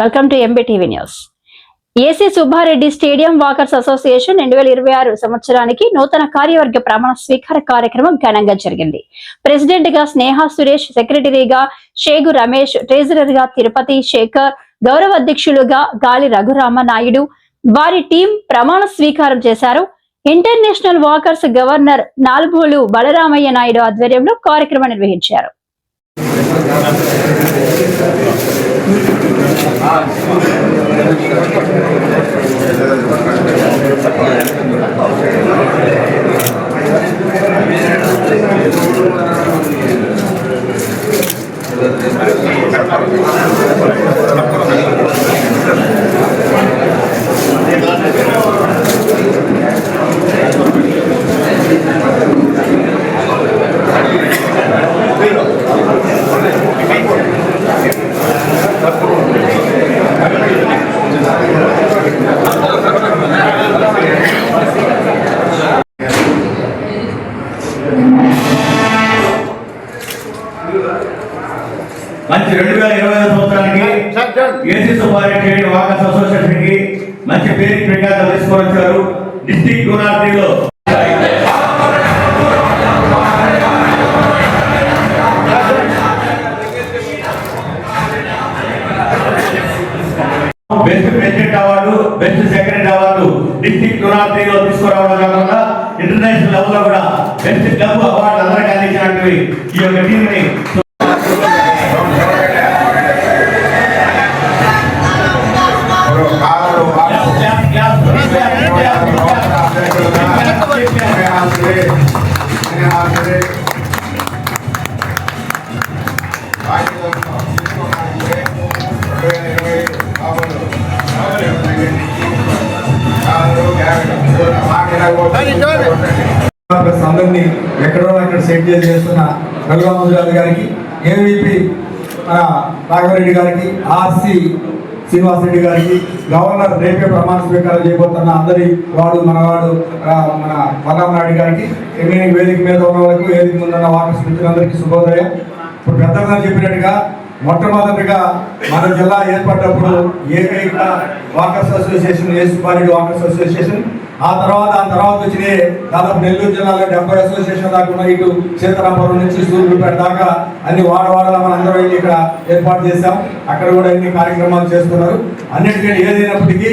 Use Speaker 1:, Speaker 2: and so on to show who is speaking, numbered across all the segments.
Speaker 1: Welcome to MBTV news. AC Subbareddy stadium walkers association 2026 సంవత్సరానికి నూతన కార్యవర్గ ప్రమాణ స్వీకార కార్యక్రమం ఘనంగా జరిగింది. ప్రెసిడెంట్ గా స్నేహ సురేష్, సెక్రటరీగా షేగు రమేష్, ట్రెజరర్ గా తిరుపతి శేఖర్, గౌరవ అధ్యక్షులుగా గాలి రఘురామ నాయుడు వారి టీం ప్రమాణ స్వీకారం చేశారు. International walkers governor Nalbolu Balaramaiah Naidu ఆధ్వర్యంలో కార్యక్రమం నిర్వహించారు.
Speaker 2: మంచి 2025 సంవత్సరానికి ఏసీ సుబ్బారెడ్డి వాకర్స్ అసోసియేషన్ కి మంచి పేరు ప్రఖ్యాత తీసుకొచ్చారు. డిస్ట్రిక్ట్ గుణాత్రిలో best president award, best secretary award district గుణాత్రిలో తీసుకురావడం కాకుండా ఇంటర్నేషనల్ లెవెల్ లో కూడా బెస్ట్ క్లబ్ అవార్డు అందరికీ అందించినటువంటి ఈ యొక్క టీం ని
Speaker 3: అందరినీ ఎక్కడో అక్కడ సెట్ చేస్తున్న రఘురామరాజు గారికి, ఏవీపీ మన రాఘవరెడ్డి గారికి, ఆర్సి శ్రీనివాసరెడ్డి గారికి, గవర్నర్ రేపే ప్రమాణ స్వీకారం చేయబోతున్న అందరి మనవాడు మన బలరామనాయుడు గారికి, వేదిక మీద ఉన్న వాళ్ళకు, వేదిక ముందున్న వాకర్స్ మిత్రులందరికీ శుభోదయం. ఇప్పుడు పెద్దగా చెప్పినట్టుగా మొట్టమొదటిగా మన జిల్లా ఏర్పడ్డప్పుడు ఏకైక walkers association AC Subbareddy walkers association. ఆ తర్వాత వచ్చిన దాదాపు నెల్లూరు జిల్లాలో 70 అసోసియేషన్ దాకా ఉన్నాయి. ఇటు సీతారాంపురం నుంచి సూర్యుపేట దాకా అన్ని వాడవాడలో మన అందరూ ఇక్కడ ఏర్పాటు చేశాం. అక్కడ కూడా అన్ని కార్యక్రమాలు చేస్తున్నారు. అన్నిటికంటే ఏదైనప్పటికీ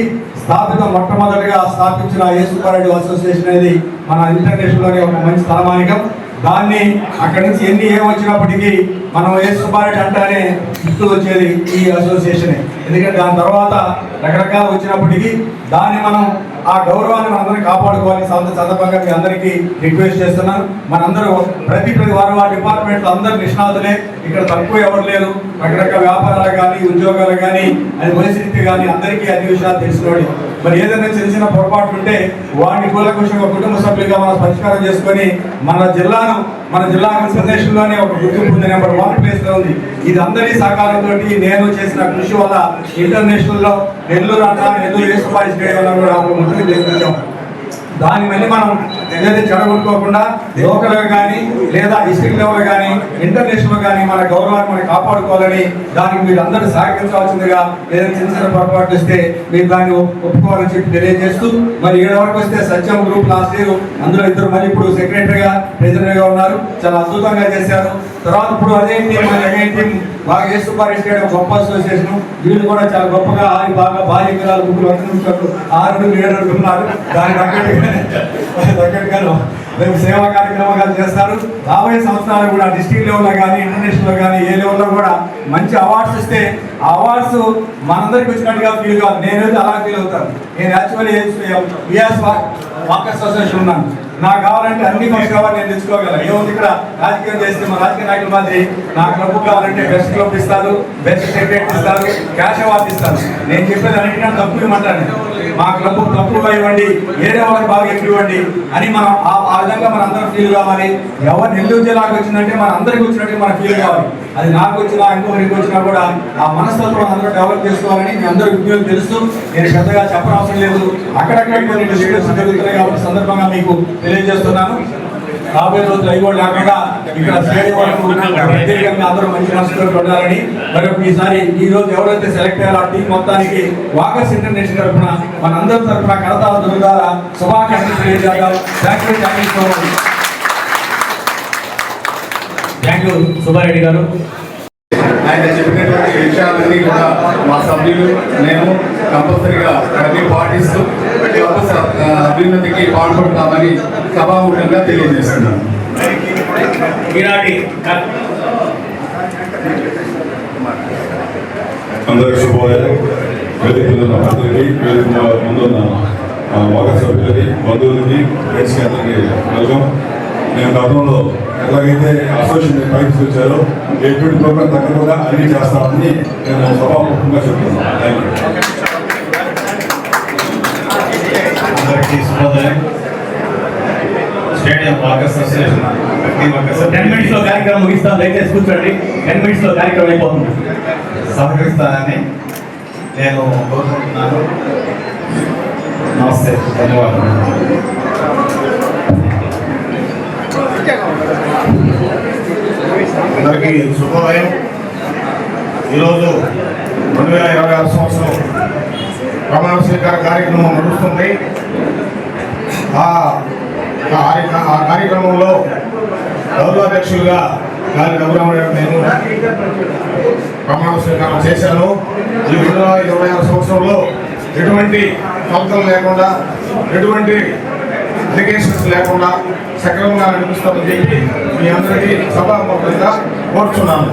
Speaker 3: మొట్టమొదటిగా స్థాపించిన ఏసీ సుబ్బారెడ్డి అసోసియేషన్ అనేది మన ఇంటర్నేషనల్లోనే ఒక మంచి తలమానికం. దాన్ని అక్కడి నుంచి ఏమొచ్చినప్పటికీ మనం ఏసీ సుబ్బారెడ్డి అంటానే గుర్తు వచ్చేది ఈ అసోసియేషనే. ఎందుకంటే దాని తర్వాత రకరకాలు వచ్చినప్పటికీ దాన్ని మనం ఆ గౌరవాన్ని మనందరినీ కాపాడుకోవాలి. సందర్భంగా మీ అందరికీ రిక్వెస్ట్ చేస్తున్నాను. మనందరూ ప్రతి వారి డిపార్ట్మెంట్లో అందరు నిష్ణాతులే, ఇక్కడ తక్కువ ఎవరు లేరు. రకరకాల వ్యాపారాలు కానీ, ఉద్యోగాలు కానీ, అది పరిస్థితి కానీ అందరికీ అన్ని విషయాలు తెలిసినోడి. మరి ఏదైనా చిన్న పొరపాటు ఉంటే వాడిని కూలకృషంగా కుటుంబ సభ్యులుగా మనం పరిష్కారం చేసుకొని మన జిల్లా ప్రదేశంలోనే ఒక గుర్తింపు ఉంది, నెంబర్ 1 ప్లేస్లో ఉంది. ఇది అందరి సహకారంతో నేను చేసిన కృషి వల్ల ఇంటర్నేషనల్లో నెల్లూరు ఏసీ సుబ్బారెడ్డి స్టేడియంలో కూడా ముందుకు తీసుకొచ్చాం. దాన్ని మళ్ళీ మనం ఏదైతే చెడగొట్టుకోకుండా లోకల్గా కానీ లేదా డిస్ట్రిక్ట్ లెవెల్ కానీ ఇంటర్నేషనల్ కానీ మన గౌరవాన్ని మనం కాపాడుకోవాలని దానికి మీరు అందరూ సహకరించవలసిందిగా, ఏదైనా చిన్న పొరపాటు వస్తే మీరు దాన్ని ఒప్పుకోవాలని చెప్పి తెలియజేస్తూ, మరి 7 వరకు వస్తే సత్యం గ్రూప్ లాస్ట్ ఇయర్ అందులో 2 మరి ఇప్పుడు సెక్రటరీగా ట్రెజరర్గా ఉన్నారు. చాలా అద్భుతంగా చేశారు. తర్వాత ఇప్పుడు అదే టీం బాగా ఏసీ సుబ్బారెడ్డి స్టేడియం గొప్ప అసోసియేషన్. వీళ్ళు కూడా చాలా గొప్పగా బాగా భారీ విరాలు 3 నిమిషాలు 6 లీడర్లు ఉన్నారు. దానికి తగ్గట్టుగా రేపు సేవా కార్యక్రమాలు చేస్తారు. రాబోయే సంవత్సరాలు కూడా డిస్ట్రిక్ట్ లెవెల్లో కానీ ఇంటర్నేషనల్ కానీ ఏ లెవెల్లో కూడా మంచి అవార్డ్స్ ఇస్తే ఆ అవార్డ్స్ మనందరికి వచ్చినట్టుగా ఫీల్ కాదు. నేనైతే అలా ఫీల్ అవుతాను. నేను యాక్చువల్లీ బిఆర్ఎస్ వాకర్స్ అసోసియేషన్ ఉన్నాను. నాకు కావాలంటే అన్ని ఫస్ట్ కావాలి, నేను తెచ్చుకోగలను. ఏముంది ఇక్కడ రాజకీయం చేస్తే మా రాజకీయ నాయకుల మాదిరి నా క్లబ్ కావాలంటే బెస్ట్ క్లబ్ ఇస్తారు, బెస్ట్ సెక్రటరీ ఇస్తారు, క్యాష్ అవార్డు ఇస్తారు. నేను చెప్పేది అన్నిటికన్నా తక్కువ ఇవ్వమంటాను. మా క్లబ్ తక్కువగా ఇవ్వండి, వేరే వాళ్ళకి బాగా ఎక్కువ ఇవ్వండి అని మనం ఆ విధంగా మన అందరం ఫీల్ కావాలి. ఎవరు నెల్లూరు జిల్లాకు వచ్చిందంటే మన అందరికి వచ్చినట్టు మన ఫీల్ కావాలి. అది నాకు వచ్చినా ఇంకొకరికి వచ్చినా కూడా ఆ మనస్తత్వం అందరూ డెవలప్ చేసుకోవాలని మీ అందరూ ఉద్యోగం తెలుస్తూ నేను పెద్దగా చెప్పనవసరం లేదు. అక్కడక్కడ కొన్ని డిస్కషన్స్ జరుగుతున్నాయి కాబట్టి సందర్భంగా మీకు తెలియజేస్తున్నాను. రాబోయే రోజులు అవి కూడా లేకుండా ఇక్కడ స్టేడియం వరకు ప్రత్యేకంగా అందరూ మంచి మనసుతో ఉండాలని మరి ఈసారి ఈ రోజు ఎవరైతే సెలెక్ట్ అయ్యారో ఆ టీం మొత్తానికి వాకర్స్ ఇంటర్నేషనల్ తరఫున మనందరి తరఫున కడతాల ద్వారా శుభాకాంక్షలు తెలియజేద్దాం. థ్యాంక్ యూ సుబ్బారెడ్డి గారు.
Speaker 4: ఆయన చెప్పినటువంటి విషయాలన్నీ కూడా మా సభ్యులు మేము కంపల్సరిగా ప్రతి పాటిస్తూ అభ్యున్నతికి పాల్పడతామని సభాముఖంగా తెలియజేస్తున్నాను.
Speaker 2: ఈనాటి
Speaker 5: అందరికి శుభోదయం. వేదిక మీద ఉన్న అందరికీ, వేదిక ముందున్న వాక సభ్యులకి, బంధువులకి, ఫ్రెండ్స్కి అందరికీ వెల్కమ్. నేను గతంలో ఎలాగైతే అసోసియేషన్ పైకి వచ్చారో ఎటువంటి ప్రోగ్రాం తగ్గకుండా అన్ని చేస్తామని నేను సభాముఖంగా చెప్తున్నాను.
Speaker 6: అందరికీ శుభోదయం. స్టేడియం వాకర్స్ అసోసియేషన్
Speaker 2: 10 minutes లో కార్యక్రమం ముగిస్తాం. దయచేసి కూర్చోండి. 10 minutes లో కార్యక్రమం అయిపోతుంది.
Speaker 6: సహకరిస్తానని నేను కోరుకుంటున్నాను. నమస్తే, ధన్యవాదాలు. అందరికీ శుభోదయం. ఈరోజు 2026 సంవత్సరం ప్రమాణ స్వీకార కార్యక్రమం నడుస్తుంది. ఆ కార్యక్రమంలో గౌరవాధ్యక్షులుగా గాలి రఘురామరెడ్డి నేను ప్రమాణ స్వీకారం చేశాను. ఈ 2026 సంవత్సరంలో ఎటువంటి కొలతలు లేకుండా, ఎటువంటి అప్లికేషన్స్ లేకుండా సక్రమంగా నడిపిస్తామని చెప్పి మీ అందరికీ సభాముఖంగా కోరుతున్నాను.